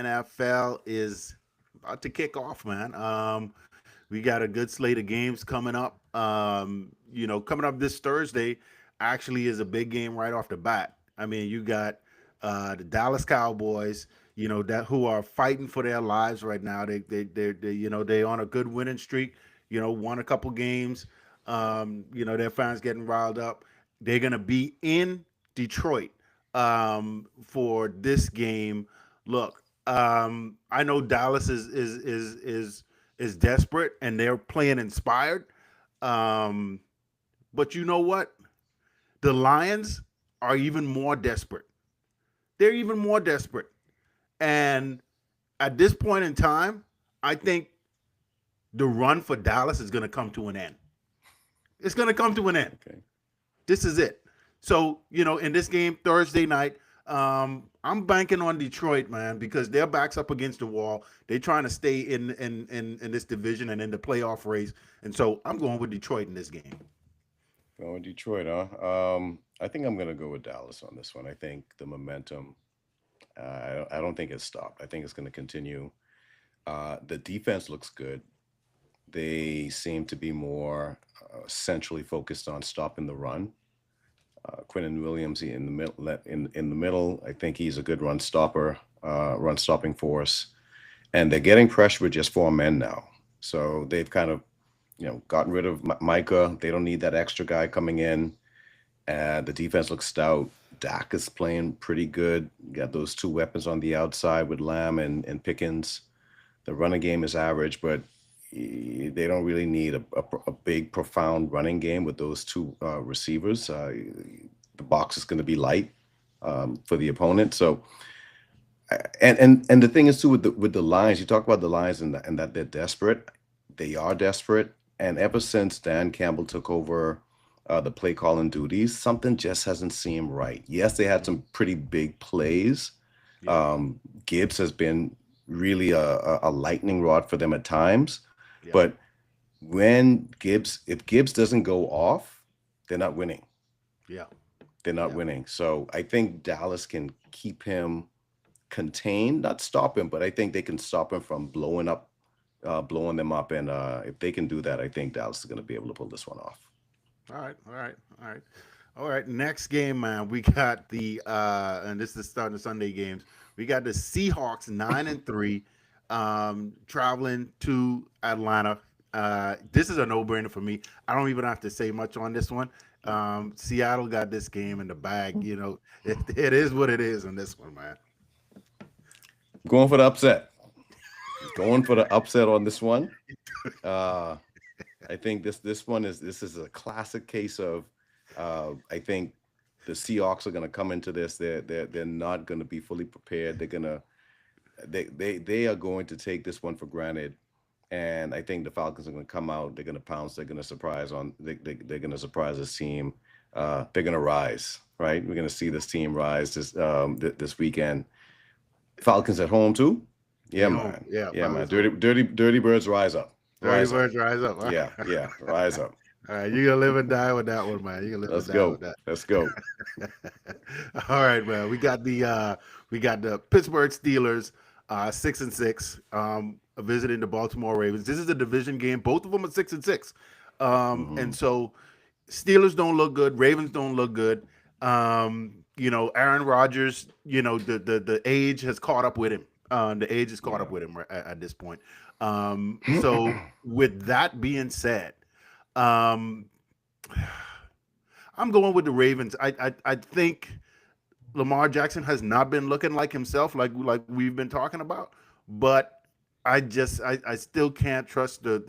NFL is about to kick off, man. We got a good slate of games coming up. Coming up this Thursday actually is a big game right off the bat. I mean, you got the Dallas Cowboys, that who are fighting for their lives right now. They on a good winning streak. Won a couple games. Their fans getting riled up. They're gonna be in Detroit for this game. Look, I know Dallas is desperate and they're playing inspired. Um, but you know what? The Lions are even more desperate. They're even more desperate. And at this point in time, I think the run for Dallas is going to come to an end. It's going to come to an end. Okay. This is it. So, in this game Thursday night, I'm banking on Detroit, man, because their backs up against the wall. They're trying to stay in this division and in the playoff race. And so I'm going with Detroit in this game. Going with Detroit, huh? I think I'm going to go with Dallas on this one. I think the momentum, I don't think it's stopped. I think it's going to continue. The defense looks good. They seem to be more centrally focused on stopping the run. Quinton Williams in the middle. In the middle, I think he's a good run stopper, run stopping force, and they're getting pressure with just four men now. So they've kind of, gotten rid of Micah. They don't need that extra guy coming in. The defense looks stout. Dak is playing pretty good. You got those two weapons on the outside with Lamb and Pickens. The running game is average, but they don't really need a big, profound running game with those two receivers. The box is going to be light for the opponent. So, and the thing is too with the Lions, you talk about the Lions and that they're desperate. They are desperate, and ever since Dan Campbell took over the play calling duties, something just hasn't seemed right. Yes, they had some pretty big plays. Yeah. Gibbs has been really a lightning rod for them at times. Yeah. But if Gibbs doesn't go off, they're not winning. Yeah. They're not Yeah. winning. So I think Dallas can keep him contained, not stop him, but I think they can stop him from blowing them up. And if they can do that, I think Dallas is going to be able to pull this one off. All right. All right. All right. All right. Next game, man. We got and this is starting the Sunday games. We got the Seahawks 9-3, traveling to Atlanta. This is a no-brainer for me. I don't even have to say much on this one. Seattle got this game in the bag. It is what it is on this one, man. Going for the upset. Going for the upset on this one. Uh, I think this is a classic case of I think the Seahawks are going to come into this. They're not going to be fully prepared. They are going to take this one for granted, and I think the Falcons are going to come out. They're going to pounce. They're going to they're going to surprise this team. They're going to rise. Right. We're going to see this team rise this weekend. Falcons at home too. Yeah, They home. man. Yeah, Yeah, man. Falcons Dirty, home. dirty, dirty birds rise up. Dirty Rise up. birds rise up. Yeah, yeah. Rise up. All right, you're gonna live and die with that one, man. You're gonna live and Let's die with go. that. Let's go. All right, man. We got the Pittsburgh Steelers, 6-6, visiting the Baltimore Ravens. This is a division game. Both of them are 6-6, Hmm. and so Steelers don't look good. Ravens don't look good. Aaron Rodgers. The age has caught up with him. The age has caught Yeah. up with him at this point. So with that being said, um, I'm going with the Ravens. I think Lamar Jackson has not been looking like himself, like we've been talking about. But I still can't trust the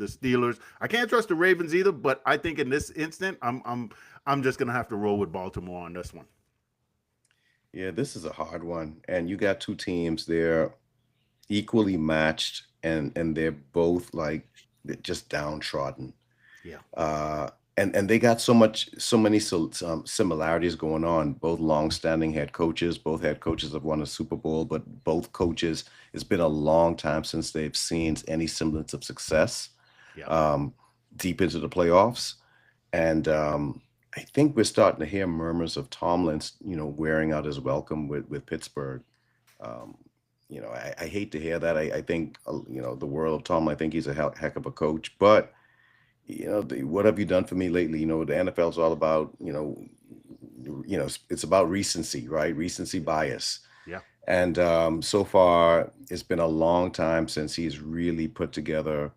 Steelers. I can't trust the Ravens either. But I think in this instant, I'm just gonna have to roll with Baltimore on this one. Yeah, this is a hard one. And you got two teams, they're equally matched and they're both like they're just downtrodden. Yeah, Uh and they got so many similarities going on. Both long-standing head coaches, both head coaches have won a Super Bowl, but both coaches, it's been a long time since they've seen any semblance of success yeah, um, deep into the playoffs. And I think we're starting to hear murmurs of Tomlin's, wearing out his welcome with Pittsburgh. Um, I hate to hear that. I think, the world of Tom. I think he's a heck of a coach. But, what have you done for me lately? The NFL is all about, it's about recency, right? Recency bias. Yeah. And so far, it's been a long time since he's really put together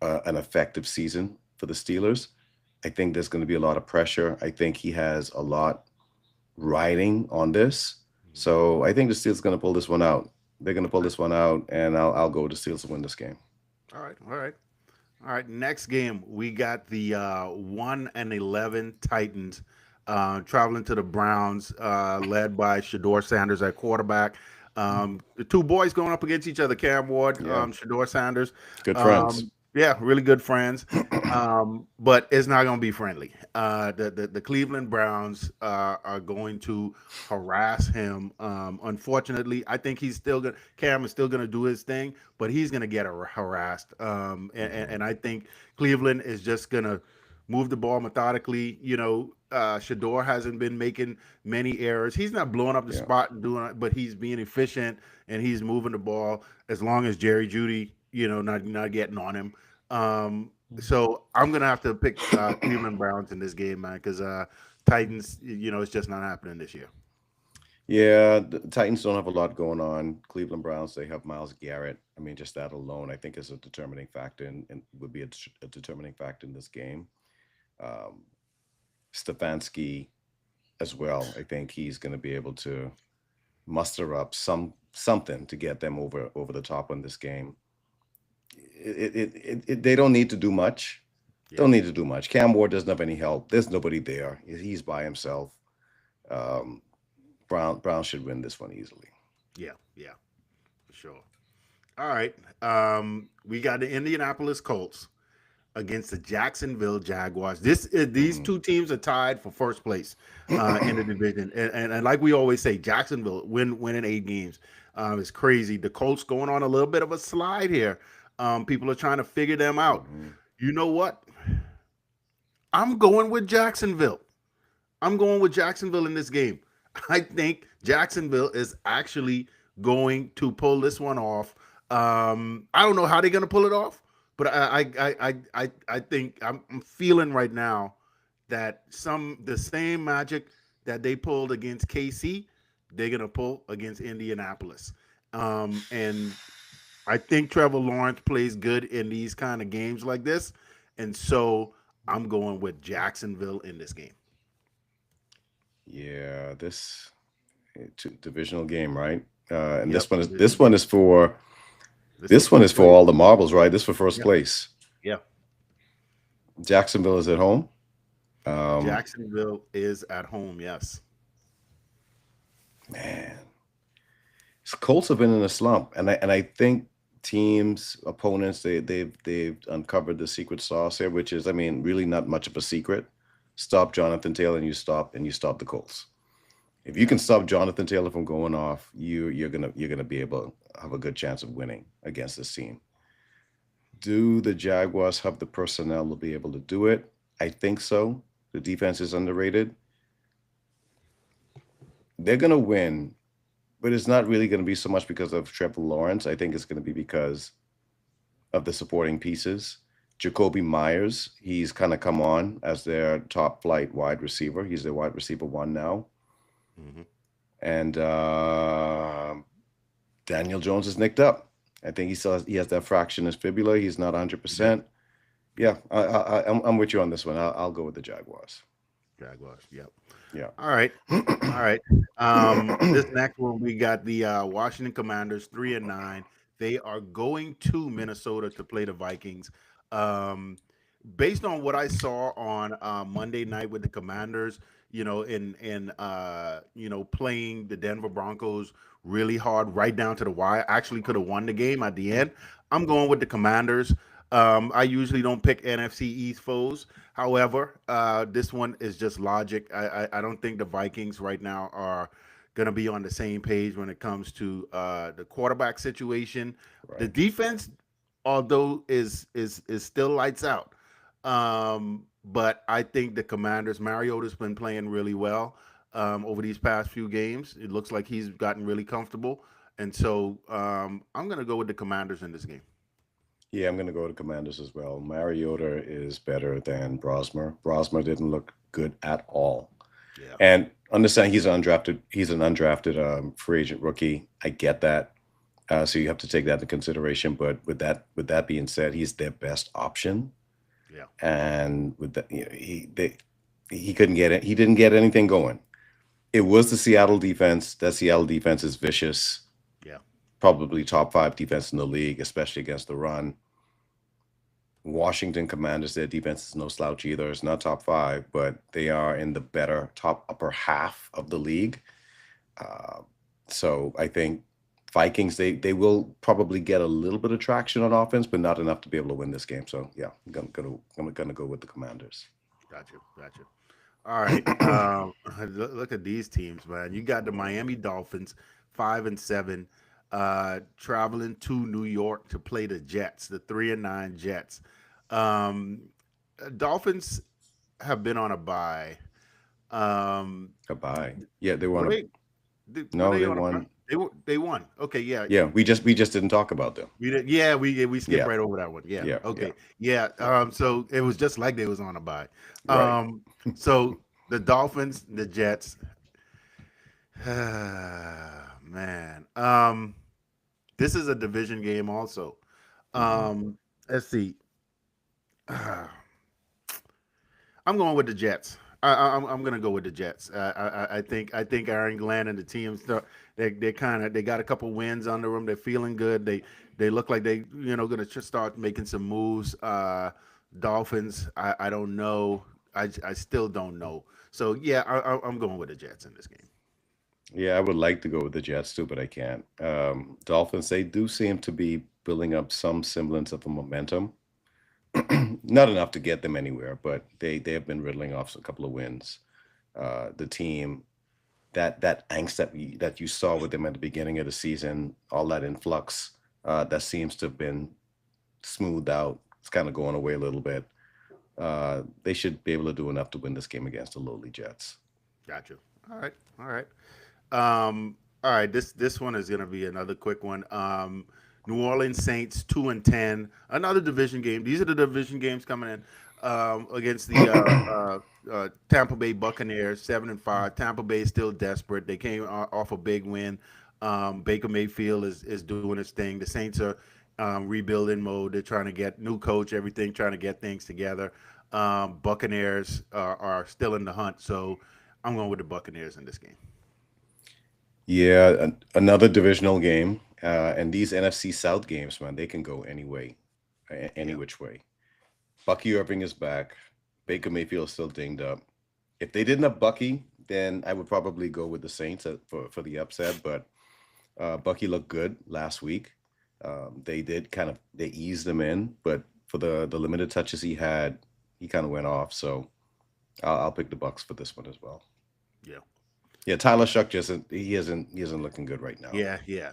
an effective season for the Steelers. I think there's going to be a lot of pressure. I think he has a lot riding on this. Mhm. So I think the Steelers going to pull this one out. They're going to pull this one out, and I'll go with the Steelers to win this game. All right. All right. All right. Next game, we got the 1-11 Titans traveling to the Browns, led by Shador Sanders at quarterback. The two boys going up against each other, Cam Ward, Yeah, Shador Sanders. good friends. Yeah, really good friends. But it's not going to be friendly. The Cleveland Browns are going to harass him. Unfortunately, I think Cam is still going to do his thing, but he's going to get harassed. And I think Cleveland is just going to move the ball methodically. Shador hasn't been making many errors. He's not blowing up the Yeah. spot and doing it, but he's being efficient and he's moving the ball as long as Jerry Judy, not getting on him. So I'm gonna have to pick Cleveland Browns in this game, man, because Titans, it's just not happening this year. Yeah, the Titans don't have a lot going on. Cleveland Browns, they have Miles Garrett. I mean, just that alone, I think, is a determining factor and would be a determining factor in this game. Um, Stefanski as well. I think he's going to be able to muster up something to get them over the top in this game. They don't need to do much. Yeah, Don't need to do much. Cam Ward doesn't have any help. There's nobody there. He's by himself. Um, Brown should win this one easily. yeah, for sure. All right, we got the Indianapolis Colts against the Jacksonville Jaguars. These Hmm. two teams are tied for first place in the division, and like we always say, Jacksonville winning 8 games is crazy. The Colts going on a little bit of a slide here. People are trying to figure them out. Hmm. You know what? I'm going with Jacksonville. I'm going with Jacksonville in this game. I think Jacksonville is actually going to pull this one off. I don't know how they're going to pull it off, but I think I'm feeling right now that the same magic that they pulled against KC, they're going to pull against Indianapolis. And I think Trevor Lawrence plays good in these kind of games like this, and so I'm going with Jacksonville in this game. Yeah, this divisional game, right? And Yep, this divisional one game. is for This for first place. all the marbles, right? This for first Yeah, place. yeah. Jacksonville is at home. Um, Jacksonville is at home. Yes. Man, Colts have been in a slump, and I think teams, opponents, they've uncovered the secret sauce here, which is, I mean, really not much of a secret. Stop Jonathan Taylor, and you stop the Colts. If you Yeah. can stop Jonathan Taylor from going off, you're gonna be able to have a good chance of winning against this team. Do the Jaguars have the personnel to be able to do it? I think so. The defense is underrated. They're gonna win, but it's not really gonna be so much because of Trevor Lawrence. I think it's gonna be because of the supporting pieces. Jacoby Myers, he's kind of come on as their top flight wide receiver. He's their wide receiver one now. Hmm. And Daniel Jones is nicked up. I think he has that fraction of fibula. He's not He does. 100%. Yeah, I'm with you on this one. I'll go with the Jaguars. Jaguars. Yep. Yeah. All right. All right. This next one we got the Washington Commanders 3-9. They are going to Minnesota to play the Vikings. Um, Based on what I saw on Monday night with the Commanders, playing the Denver Broncos really hard right down to the wire, actually could have won the game at the end. I'm going with the Commanders. I usually don't pick NFC East foes. However, this one is just logic. I don't think the Vikings right now are going to be on the same page when it comes to the quarterback situation. The Right. defense, although is still lights out. But I think the Commanders, Mariota's been playing really well over these past few games. It looks like he's gotten really comfortable. And so I'm going to go with the Commanders in this game. Yeah, I'm going to go to Commanders as well. Mariota is better than Brosmer. Brosmer didn't look good at all. Yeah. And understand he's an undrafted free agent rookie. I get that. So you have to take that into consideration. But with that being said, he's their best option. Yeah. And with that, he couldn't get it. He didn't get anything going. It was the Seattle defense. That Seattle defense is vicious. Yeah. Probably top five defense in the league, especially against the run. Washington Commanders, their defense is no slouch either. It's not top five, but they are in the better top upper half of the league. Uh, so I think Vikings, they will probably get a little bit of traction on offense, but not enough to be able to win this game. So yeah, I'm gonna go with the Commanders. Gotcha. Gotcha. All right. Look at these teams, man. You got the Miami Dolphins, 5-7, traveling to New York to play the Jets, the 3-9 Jets. Um, Dolphins have been on a bye. Um, Goodbye. Yeah, they were won a they? Were no, they they on a bye? won. They won. Okay, yeah. Yeah, we just didn't talk about them. We did. Yeah, we skipped Yeah, right over that one. Yeah. yeah, yeah, Okay. Yeah. yeah. So it was just like they was on a bye. Right. Um, so the Dolphins, the Jets. Man. This is a division game also. Hmm. Let's see. Uh, I'm going with the Jets. I'm gonna go with the Jets. I think Aaron Glenn and the team they got a couple wins under them. They're feeling good. They look like they gonna just start making some moves. Dolphins. I don't know. I still don't know. So yeah, I'm going with the Jets in this game. Yeah, I would like to go with the Jets too, but I can't. Dolphins, they do seem to be building up some semblance of a momentum. Not enough to get them anywhere, but they have been riddling off a couple of wins. The team, that angst that you saw with them at the beginning of the season, all that influx, that seems to have been smoothed out. It's kind of going away a little bit. They should be able to do enough to win this game against the lowly Jets. Gotcha. All right. All right. All right. This one is gonna be another quick one. New Orleans Saints 2-10, another division game. These are the division games coming in against the Tampa Bay Buccaneers 7-5. Tampa Bay is still desperate. They came off a big win. Baker Mayfield is doing his thing. The Saints are rebuilding mode. They're trying to get new coach, everything, trying to get things together. Buccaneers are still in the hunt, so I'm going with the Buccaneers in this game. Yeah, another divisional game, and these NFC South games, man, they can go any way, any Yeah. which way. Bucky Irving is back. Baker Mayfield is still dinged up. If they didn't have Bucky, then I would probably go with the Saints for the upset. But Bucky looked good last week. They did they eased him in, but for the limited touches he had, he kind of went off. So I'll pick the Bucks for this one as well. Yeah. Yeah, Tyler Shuck just he isn't looking good right now. Yeah. Yeah.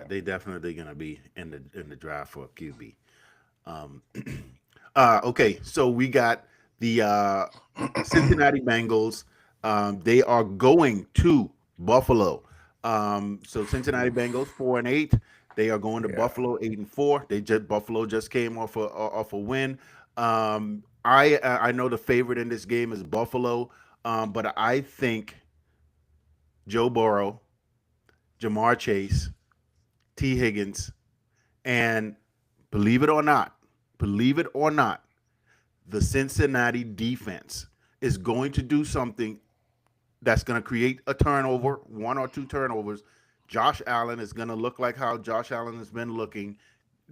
They definitely gonna be in the draft for QB. Um, okay, so we got the Cincinnati Bengals. They are going to Buffalo. So Cincinnati Bengals 4-8. They are going to Yeah. Buffalo 8-4. Buffalo just came off a win. I know the favorite in this game is Buffalo, but I think Joe Burrow, Jamar Chase, T. Higgins, and believe it or not, believe it or not, the Cincinnati defense is going to do something that's going to create a turnover, one or two turnovers. Josh Allen is going to look like how Josh Allen has been looking.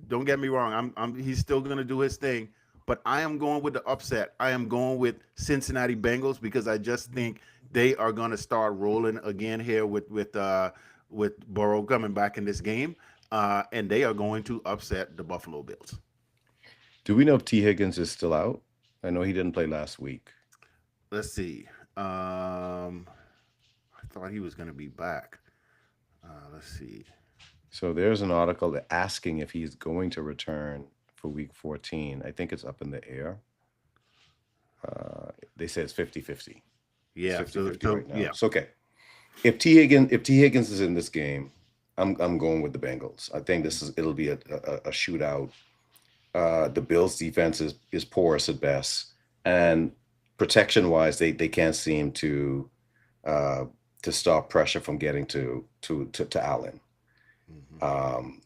Don't get me wrong. He's still going to do his thing, but I am going with the upset. I am going with Cincinnati Bengals because I just think they are going to start rolling again here with Burrow coming back in this game, and they are going to upset the Buffalo Bills. Do we know if T. Higgins is still out? I know he didn't play last week. Let's see. I thought he was going to be back. Let's see. So there's an article asking if he's going to return for week 14. I think it's up in the air. They say it's 50-50. It's Yeah. 50-50 So right now. yeah. So okay. If T Higgins is in this game, I'm going with the Bengals. I think it'll be a shootout. The Bills defense is porous at best, and protection wise, they can't seem uh, to stop pressure from getting to Allen. Mhm. Um,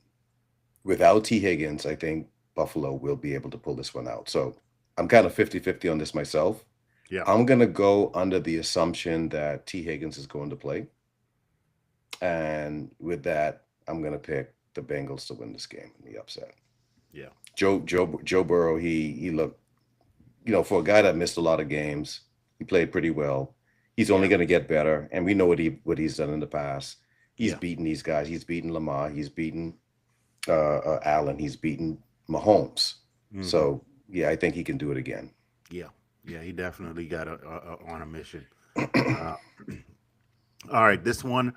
Without T. Higgins, I think Buffalo will be able to pull this one out. So I'm kind of 50-50 on this myself. Yeah. I'm going to go under the assumption that T. Higgins is going to play. And with that, I'm going to pick the Bengals to win this game in the upset. Yeah. Joe Burrow, he looked, for a guy that missed a lot of games, he played pretty well. He's only Yeah. going to get better, and we know what he's done in the past. He's Yeah. beaten these guys. He's beaten Lamar. He's beaten Allen. He's beaten Mahomes. Hmm. So yeah, I think he can do it again. Yeah. Yeah. He definitely got on a mission. Uh, all right. This one.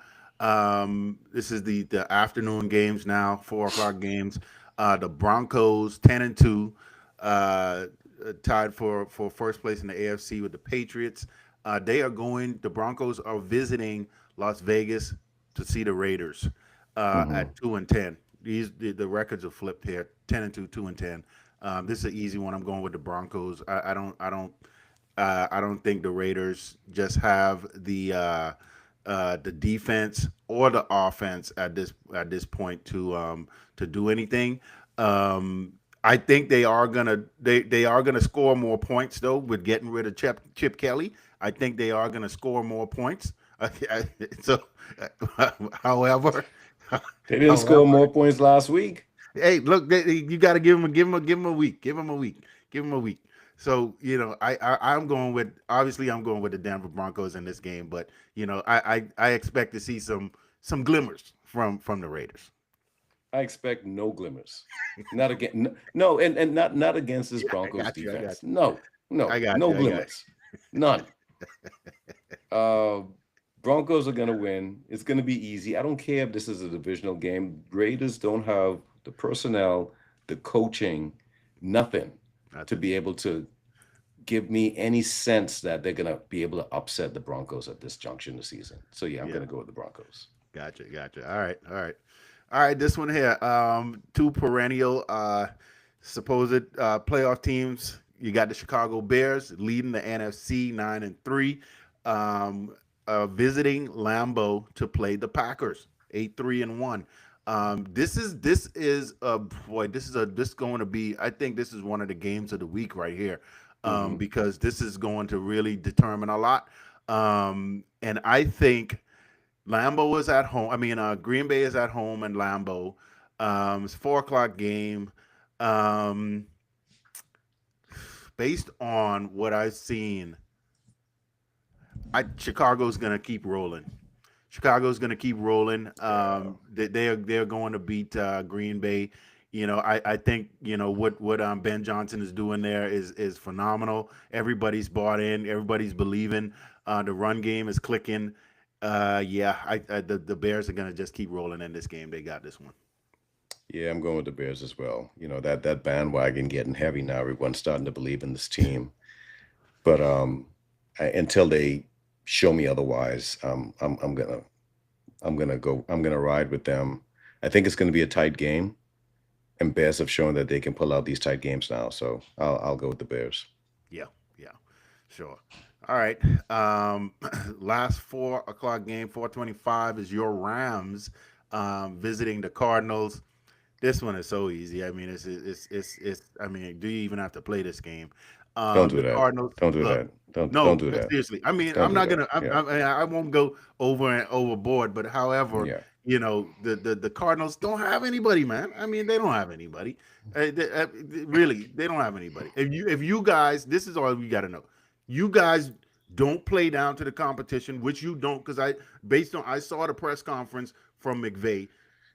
This is the afternoon games now. 4 o'clock games. The Broncos 10-2, tied for first place in the AFC with the Patriots. They are going. The Broncos are visiting Las Vegas to see the Raiders Hmm. at 2-10. The records are flipped here. 10-2, 2-10. This is an easy one. I'm going with the Broncos. I don't think the Raiders just have the defense or the offense at this point to do anything. I think they are gonna score more points though with getting rid of Chip Kelly. I think they are gonna score more points. So, however, They didn't score however, more points last week. hey, look, you got to give him a week, give him a week, give him a week. So I'm going with obviously I'm going with the Denver Broncos in this game, but I expect to see some glimmers from the Raiders. I expect no glimmers. Not again. No, and not against this Yeah, I Broncos got you. I got defense. you. No, I no, got no you. I got glimmers. None. Uh, Broncos are gonna win. It's gonna be easy. I don't care if this is a divisional game. Raiders don't have the personnel, the coaching, nothing you. to Nothing. be able to give me any sense that they're gonna be able to upset the Broncos at this junction of the season. So yeah, I'm Yeah. gonna go with the Broncos. Gotcha. Gotcha. All right. All right. All right. This one here. Two perennial supposed playoff teams. You got the Chicago Bears leading the NFC 9-3, visiting Lambeau to play the Packers 8-3-1. This is boy. This is going to be. I think this is one of the games of the week right here, Hmm. because this is going to really determine a lot. And I think Lambeau is at home. I mean, Green Bay is at home in Lambeau. It's 4 o'clock game. Um, Based on what I've seen, Chicago's gonna keep rolling. Chicago's gonna keep rolling. Yeah. They're going to beat Green Bay. I think what Ben Johnson is doing there is phenomenal. Everybody's bought in. Everybody's believing. The run game is clicking. Yeah, the Bears are gonna just keep rolling in this game. They got this one. Yeah, I'm going with the Bears as well. That bandwagon getting heavy now. Everyone's starting to believe in this team, but until they show me otherwise, I'm gonna ride with them. I think it's gonna be a tight game, and Bears have shown that they can pull out these tight games now. So I'll go with the Bears. Yeah, yeah, sure. All right. Last 4 o'clock game, 4:25 is your Rams visiting the Cardinals. This one is so easy. I mean, it's. I mean, do you even have to play this game? Don't do The that. Cardinals. Don't do Look, that. Don't no, do that. seriously. I mean, Don't I'm do not that. gonna. Yeah. I won't go over and overboard. But however, Yeah. the Cardinals don't have anybody, man. I mean, they don't have anybody. Really, they don't have anybody. If you guys, this is all you got to know. You guys don't play down to the competition, which you don't, because I saw the press conference from McVay,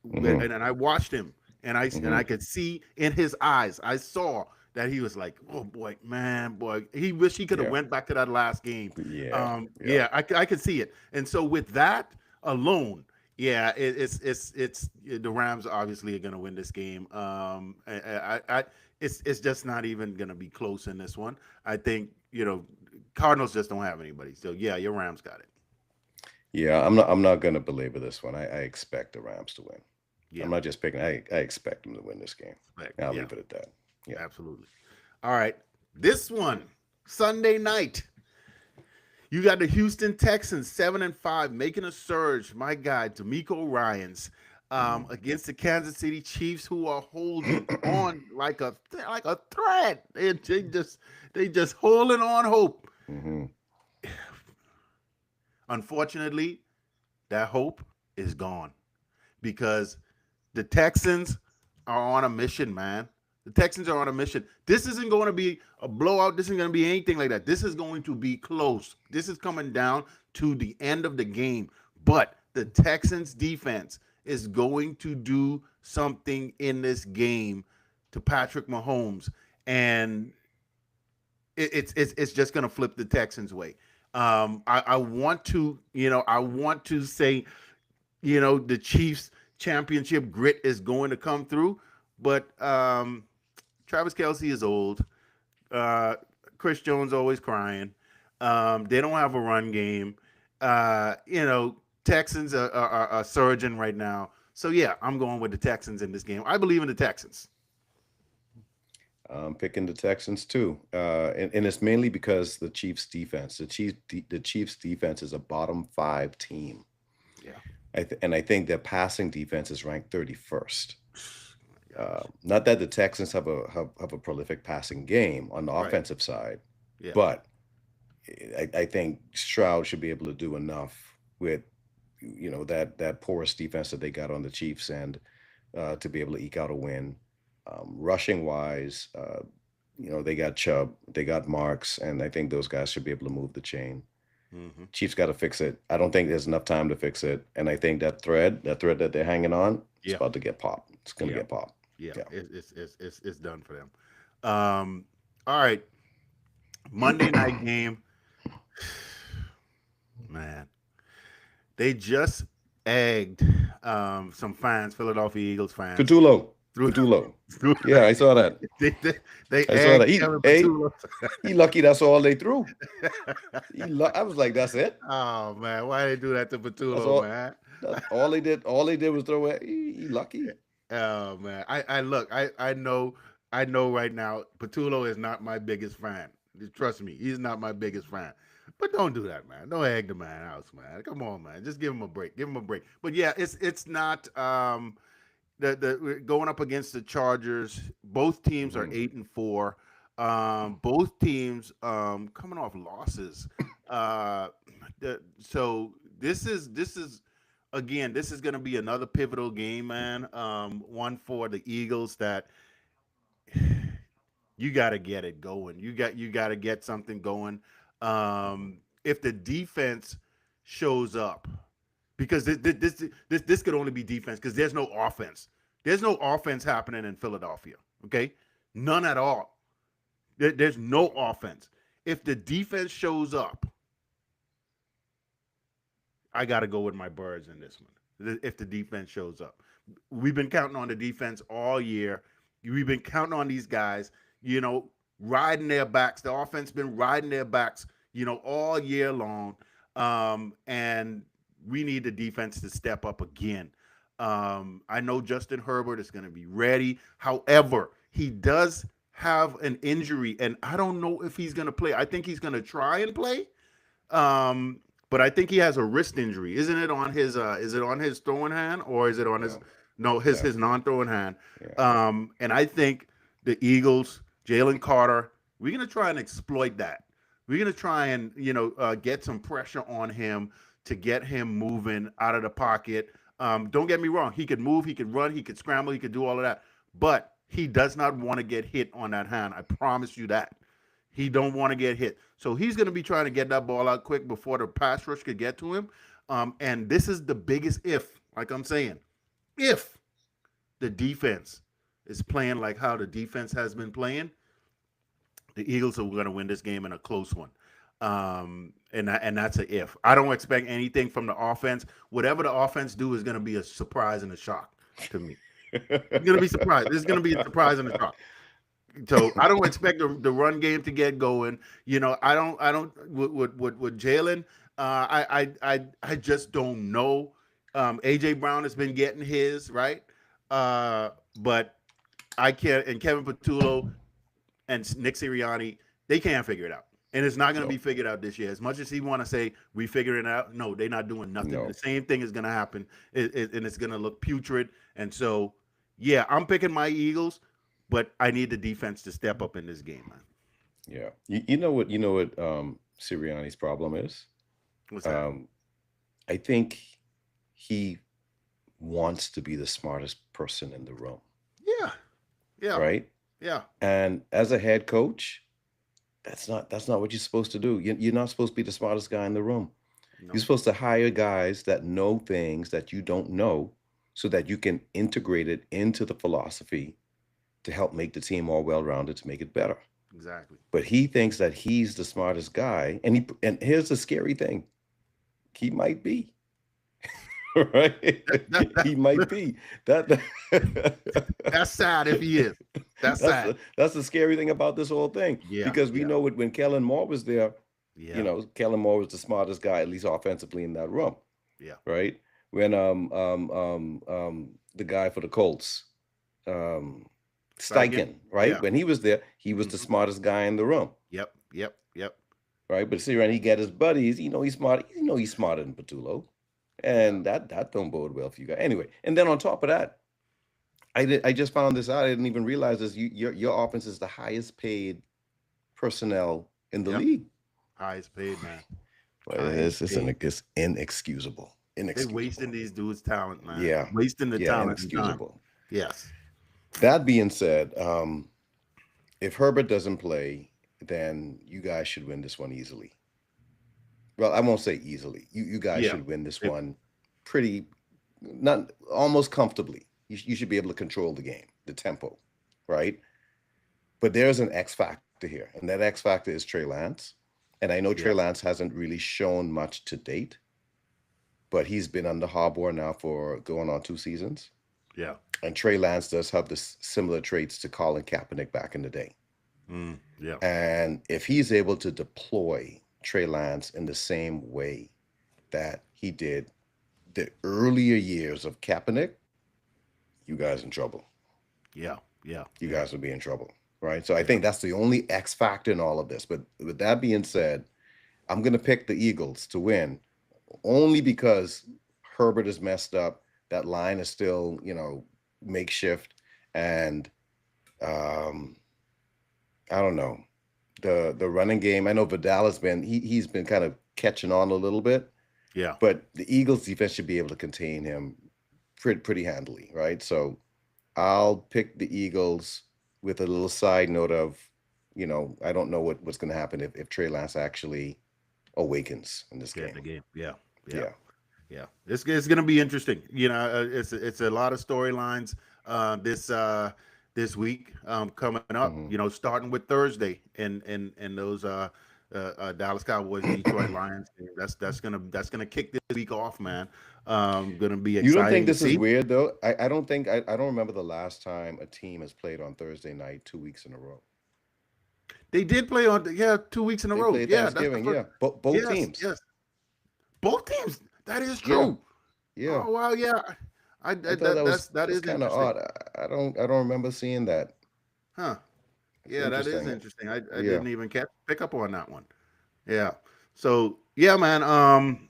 Hmm. and I watched him, and I Hmm. could see in his eyes. I saw that he was like, "Oh boy, man, boy." He wish he could have Yeah. went back to that last game. Yeah. Yeah. Yeah, I could see it. And so with that alone, yeah, it's the Rams obviously are going to win this game. It's just not even going to be close in this one. I think Cardinals just don't have anybody. So yeah, your Rams got it. Yeah, I'm not gonna belabor this one. I expect the Rams to win. I'm Yeah, not just picking. I expect them to win this game. I'll yeah, leave it at that. Yeah. absolutely. All right, this one Sunday night. You got the Houston Texans 7-5 making a surge. My guy, D'Amico Ryans, against the Kansas City Chiefs, who are holding on like a thread. They just holding on hope. hmm Unfortunately, that hope is gone because the Texans are on a mission, man. The Texans are on a mission. This isn't going to be a blowout. This isn't going to be anything like that. This is going to be close. This is coming down to the end of the game. But the Texans defense is going to do something in this game to Patrick Mahomes, and it's just going to flip the Texans' way. I want to, say, the Chiefs championship grit is going to come through, but Travis Kelsey is old. Uh, Chris Jones always crying. They don't have a run game. Texans are surging right now. So yeah, I'm going with the Texans in this game. I believe in the Texans. I'm picking the Texans too, and it's mainly because the Chiefs defense. The Chiefs defense is a bottom five team. Yeah. And I think their passing defense is ranked 31st. Gosh. Not that the Texans have a prolific passing game on the Right. offensive side, Yeah. but I think Stroud should be able to do enough with that porous defense that they got on the Chiefs and to be able to eke out a win. Rushing wise, they got Chubb, they got Marks, and I think those guys should be able to move the chain. Mm-hmm. Chiefs got to fix it. I don't think there's enough time to fix it, and I think that thread that they're hanging on, it's Yeah. about to get popped. It's gonna Yeah. get popped. Yeah. Yeah. It's done for them. All right. Monday night game. Man, they just egged some fans, Philadelphia Eagles fans, Petulo, through. Petulo. through Yeah, I saw that. they I saw that. egged Kevin Hey, Patullo. he lucky. That's all they threw. I was like, that's it. Oh man, why they do that to That's Patullo, all. man? That's all they did. All they did was throw it. He lucky. Oh man, I look, I know right now, Patullo is not my biggest fan. Trust me, he's not my biggest fan. But don't do that, man. Don't egg the man out, man. Come on, man. Just give him a break. Give him a break. But yeah, it's not the going up against the Chargers. Both teams are hmm 8-4. Both teams coming off losses. Uh, so this is again, this is going to be another pivotal game, man. One for the Eagles that you got to get it going. You got to get something going. If the defense shows up, because this could only be defense because there's no offense. There's no offense happening in Philadelphia. Okay, none at all. There's no offense. If the defense shows up, I got to go with my birds in this one. If the defense shows up, we've been counting on the defense all year. We've been counting on these guys, riding their backs. The offense been riding their backs, all year long. And we need the defense to step up again. I know Justin Herbert is going to be ready. However, he does have an injury, and I don't know if he's going to play. I think he's going to try and play. But I think he has a wrist injury. Isn't it on his is it on his throwing hand or is it on his Yeah. no his Yeah. his non-throwing hand? Yeah. And I think the Eagles, Jalen Carter, we're gonna try and exploit that. We're gonna try and get some pressure on him to get him moving out of the pocket. Don't get me wrong, he could move, he could run, he could scramble, he could do all of that, but he does not want to get hit on that hand. I promise you that. He don't want to get hit. So he's going to be trying to get that ball out quick before the pass rush could get to him. And this is the biggest if, like I'm saying, if the defense is playing like how the defense has been playing, the Eagles are going to win this game in a close one. And that's a if. I don't expect anything from the offense. Whatever the offense do is going to be a surprise and a shock to me. It's going to be surprised. This is going to be a surprise and a shock. So I don't expect the run game to get going. I don't with Jalen. I just don't know. AJ Brown has been getting his right, but I can't. And Kevin Patullo and Nick Sirianni, they can't figure it out. And it's not going to be No, figured out this year. As much as he want to say we figuring it out, no, they're not doing nothing. The no. same thing is going to happen, and it's going to look putrid. And so, yeah, I'm picking my Eagles, but I need the defense to step up in this game, man. Yeah. You know what Sirianni's problem is? What's that? Um, I think he wants to be the smartest person in the room, Yeah, yeah, right? yeah. And as a head coach, that's not what you're supposed to do. You're not supposed to be the smartest guy in the room. You're No, supposed to hire guys that know things that you don't know so that you can integrate it into the philosophy to help make the team more well-rounded to make it better. exactly. But he thinks that he's the smartest guy, and here's the scary thing: he might be, right? He might be that. That's sad if he is. That's sad. That's the scary thing about this whole thing, Yeah, because we yeah, know it when Kellen Moore was there. yeah, Kellen Moore was the smartest guy, at least offensively, in that room, yeah, right? When the guy for the Colts, um Steichen. Steichen, right? Yeah. When he was there, he was the Mhm. smartest guy in the room, Yep, yep, yep. right? But see, when he get his buddies, he's smart. He's smarter than Patullo, Yeah. and that don't bode well for you guys. Anyway, and then on top of that, I just found this out. I didn't even realize this. Your offense is the highest paid personnel in the Yep. league. Highest paid, man. But Highest paid. it's inexcusable. They wasting Inexcusable. these dudes' talent, man. Yeah. Wasting the Yeah, talent and time. inexcusable. Yes. That being said, if Herbert doesn't play, then you guys should win this one easily. Well, I won't say easily. You guys Yeah. should win this If- one pretty, not almost comfortably. You should be able to control the game, the tempo, right? But there's an X factor here, and that X factor is Trey Lance. And I know Yeah. Trey Lance hasn't really shown much to date, but he's been under Harbaugh now for going on 2 seasons. Yeah. And Trey Lance does have this similar traits to Colin Kaepernick back in the day. Yeah. And if he's able to deploy Trey Lance in the same way that he did the earlier years of Kaepernick, you guys in trouble. Yeah. Yeah. You guys will be in trouble, right? So I think that's the only X factor in all of this. But with that being said, I'm going to pick the Eagles to win only because Herbert is messed up. That line is still, makeshift. And I don't know. The running game, I know Vidal he's been kind of catching on a little bit, Yeah. but the Eagles defense should be able to contain him pretty handily, right? So I'll pick the Eagles with a little side note of, I don't know what's going to happen if Trey Lance actually awakens in this Get the game. game. Yeah. Yeah. Yeah. Yeah. It's going to be interesting. It's a lot of storylines this week coming up. Mhm. Starting with Thursday and those Dallas Cowboys Detroit Lions game. That's gonna kick this week off, man. Gonna be You don't think exciting to this is see. weird though? I don't remember the last time a team has played on Thursday night 2 weeks in a row. They did play on 2 weeks in a They row. played Yeah, that's the Thanksgiving, first. yeah. Both Yes, teams. yes. Both teams. That is Yeah. true. Yeah. Oh wow, yeah. I thought that That that's is kind of interesting. odd. I don't remember seeing that. Huh. It's Yeah, that is interesting. interesting. I Yeah. didn't even pick up on that one. Yeah. So yeah, man.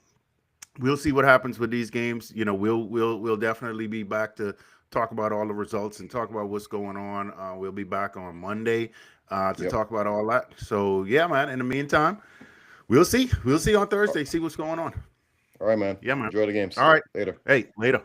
We'll see what happens with these games. We'll definitely be back to talk about all the results and talk about what's going on. We'll be back on Monday to Yep. talk about all that. So yeah, man. In the meantime, we'll see. We'll see on Thursday. See what's going on. All right, man. Yeah, man. Enjoy the games. All right. Later. Hey, later.